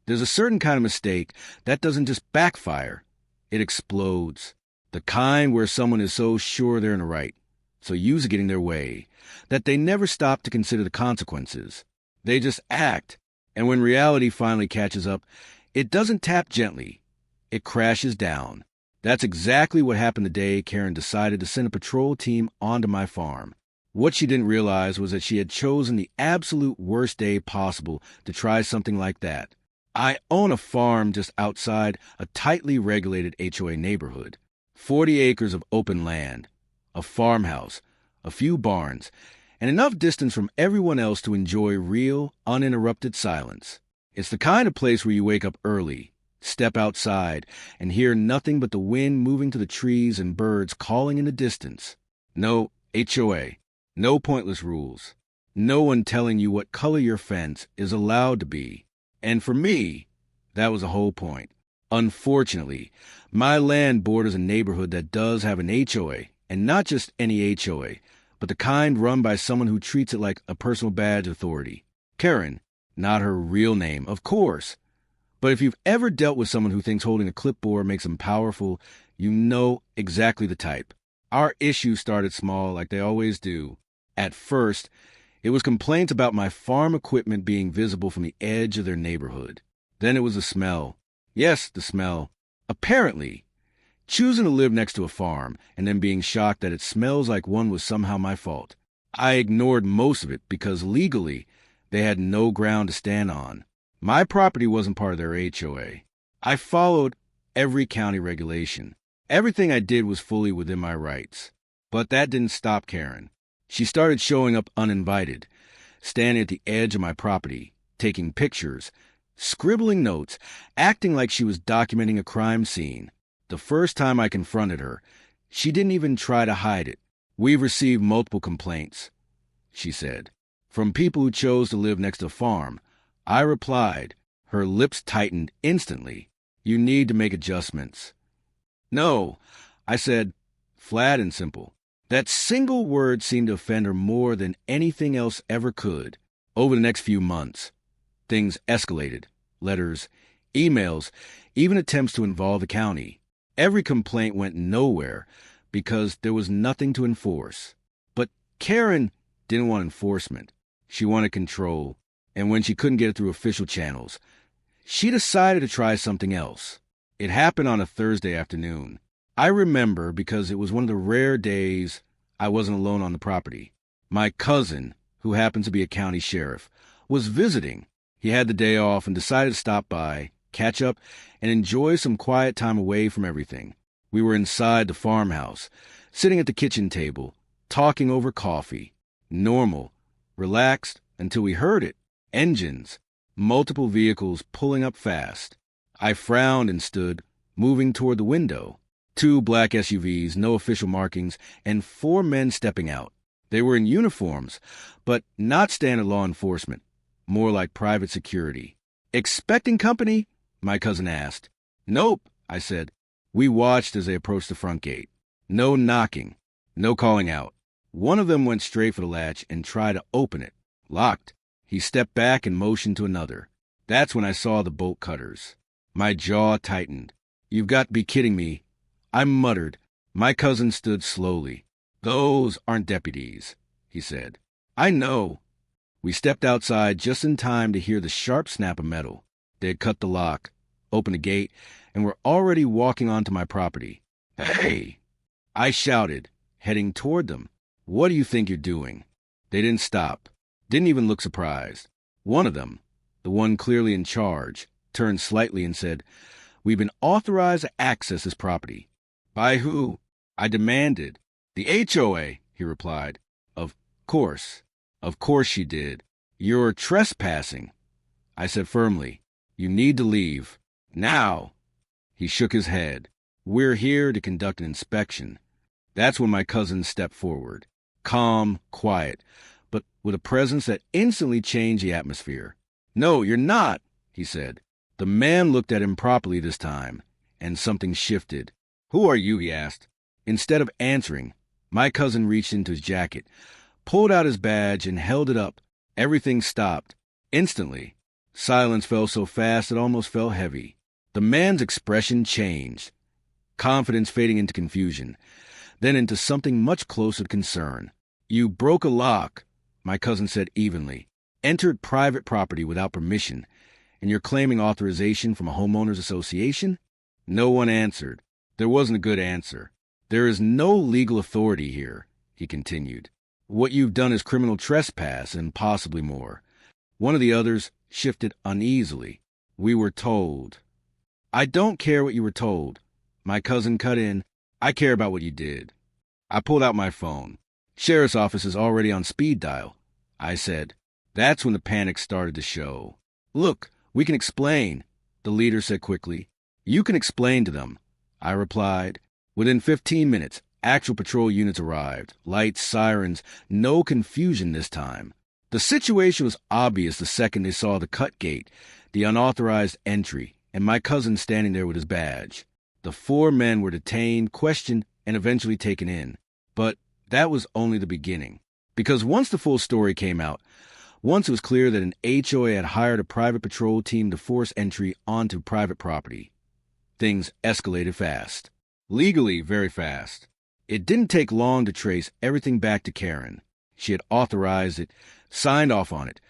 There's a certain kind of mistake that doesn't just backfire, it explodes. The kind where someone is so sure they're in the right, so used to getting their way, that they never stop to consider the consequences. They just act, and when reality finally catches up, it doesn't tap gently. It crashes down. That's exactly what happened the day Karen decided to send a patrol team onto my farm. What she didn't realize was that she had chosen the absolute worst day possible to try something like that. I own a farm just outside a tightly regulated HOA neighborhood. 40 acres of open land, a farmhouse, a few barns, and enough distance from everyone else to enjoy real, uninterrupted silence. It's the kind of place where you wake up early, step outside, and hear nothing but the wind moving to the trees and birds calling in the distance. No HOA, no pointless rules, no one telling you what color your fence is allowed to be. And for me, that was the whole point. Unfortunately, my land borders a neighborhood that does have an HOA, and not just any HOA, but the kind run by someone who treats it like a personal badge of authority. Karen, not her real name, of course. But if you've ever dealt with someone who thinks holding a clipboard makes them powerful, you know exactly the type. Our issues started small, like they always do. At first, it was complaints about my farm equipment being visible from the edge of their neighborhood. Then it was the smell. Yes, the smell. Apparently, choosing to live next to a farm and then being shocked that it smells like one was somehow my fault. I ignored most of it because legally, they had no ground to stand on. My property wasn't part of their HOA. I followed every county regulation. Everything I did was fully within my rights. But that didn't stop Karen. She started showing up uninvited, standing at the edge of my property, taking pictures, scribbling notes, acting like she was documenting a crime scene. The first time I confronted her, she didn't even try to hide it. "We've received multiple complaints," she said, "from people who chose to live next to a farm." I replied. Her lips tightened instantly. "You need to make adjustments." "No," I said, flat and simple. That single word seemed to offend her more than anything else ever could. Over the next few months, things escalated. Letters, emails, even attempts to involve the county. Every complaint went nowhere because there was nothing to enforce. But Karen didn't want enforcement. She wanted control. And when she couldn't get it through official channels, she decided to try something else. It happened on a Thursday afternoon. I remember because it was one of the rare days I wasn't alone on the property. My cousin, who happens to be a county sheriff, was visiting. He had the day off and decided to stop by, catch up, and enjoy some quiet time away from everything. We were inside the farmhouse, sitting at the kitchen table, talking over coffee. Normal, relaxed, until we heard it. Engines, multiple vehicles pulling up fast. I frowned and stood, moving toward the window. 2 black SUVs, no official markings, and 4 men stepping out. They were in uniforms, but not standard law enforcement, more like private security. "Expecting company?" my cousin asked. "Nope," I said. We watched as they approached the front gate. No knocking, no calling out. One of them went straight for the latch and tried to open it. Locked. He stepped back and motioned to another. That's when I saw the bolt cutters. My jaw tightened. "You've got to be kidding me," I muttered. My cousin stood slowly. "Those aren't deputies," he said. "I know." We stepped outside just in time to hear the sharp snap of metal. They had cut the lock, opened the gate, and were already walking onto my property. "Hey!" I shouted, heading toward them. "What do you think you're doing?" They didn't stop, didn't even look surprised. One of them, the one clearly in charge, turned slightly and said, "We've been authorized to access this property." "By who?" I demanded. "The HOA," he replied. Of course she did. "You're trespassing," I said firmly. "You need to leave. Now." He shook his head. "We're here to conduct an inspection." That's when my cousin stepped forward. Calm, quiet, but with a presence that instantly changed the atmosphere. "No, you're not," he said. The man looked at him properly this time, and something shifted. "Who are you?" he asked. Instead of answering, my cousin reached into his jacket, pulled out his badge, and held it up. Everything stopped. Instantly. Silence fell so fast it almost felt heavy. The man's expression changed, confidence fading into confusion, then into something much closer to concern. "You broke a lock," my cousin said evenly, "entered private property without permission, and you're claiming authorization from a homeowners association?" No one answered. There wasn't a good answer. "There is no legal authority here," he continued. "What you've done is criminal trespass and possibly more." One of the others shifted uneasily. "We were told." "I don't care what you were told," my cousin cut in. "I care about what you did." I pulled out my phone. "Sheriff's office is already on speed dial," I said. That's when the panic started to show. "Look, we can explain," the leader said quickly. "You can explain to them," I replied. Within 15 minutes, actual patrol units arrived. Lights, sirens, no confusion this time. The situation was obvious the second they saw the cut gate, the unauthorized entry, and my cousin standing there with his badge. The 4 men were detained, questioned, and eventually taken in. But that was only the beginning. Because once the full story came out, once it was clear that an HOA had hired a private patrol team to force entry onto private property, things escalated fast. Legally, very fast. It didn't take long to trace everything back to Karen. She had authorized it, signed off on it,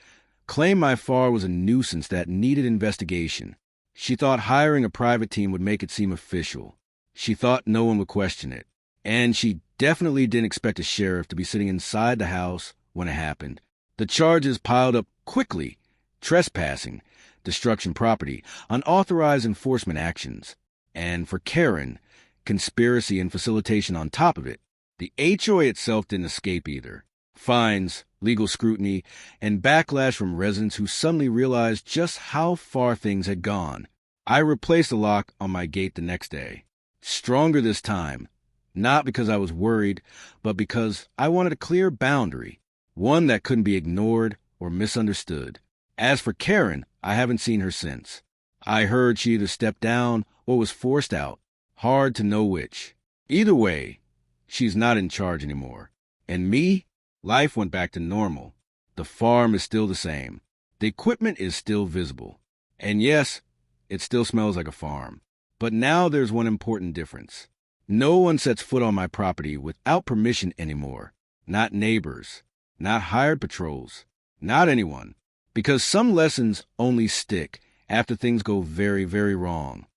claimed my FAR was a nuisance that needed investigation. She thought hiring a private team would make it seem official. She thought no one would question it. And she definitely didn't expect a sheriff to be sitting inside the house when it happened. The charges piled up quickly: trespassing, destruction of property, unauthorized enforcement actions. And for Karen, conspiracy and facilitation on top of it. The HOA itself didn't escape either. Fines, legal scrutiny, and backlash from residents who suddenly realized just how far things had gone. I replaced the lock on my gate the next day. Stronger this time, not because I was worried, but because I wanted a clear boundary, one that couldn't be ignored or misunderstood. As for Karen, I haven't seen her since. I heard she either stepped down or was forced out. Hard to know which. Either way, she's not in charge anymore. And me? Life went back to normal. The farm is still the same. The equipment is still visible. And yes, it still smells like a farm. But now there's one important difference. No one sets foot on my property without permission anymore. Not neighbors. Not hired patrols. Not anyone. Because some lessons only stick after things go very, very wrong.